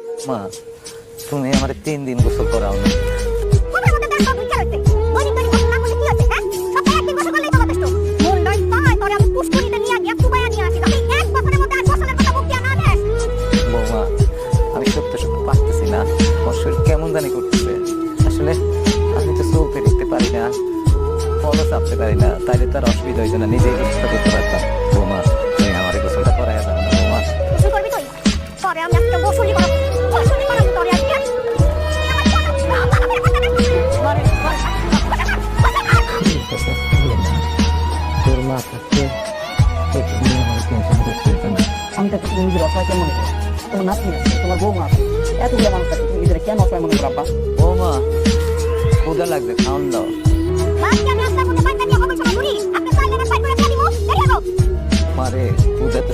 মা তুমি আমার 3 দিন গোসল করাও না। বৌমা আমি সত্য সত্য পারতেছি না, আমার শরীর কেমন জানি করতেছে। আসলে আমি তো চলতে দেখতে পারি না, ফলও চাপতে পারি না, তাইলে তো আর অসুবিধা হইতো না, নিজেই গোসলটা করতে পারতাম। বৌমা তুমি আমার গোসলটা করাই দাও না বৌমা। তোর মা থাকতে আমি তো তুমি নিজের অসহায় কেন মনে করো? তোমার নাতনি আছে, তোমার বৌমা আছে, এতগুলো মানুষ আছে, তুমি নিজের কেন অসহায় মনে করো আব্বা? বৌমা ক্ষুধা লাগবে, খাওয়ান দাও। মারে ক্ষুধা তো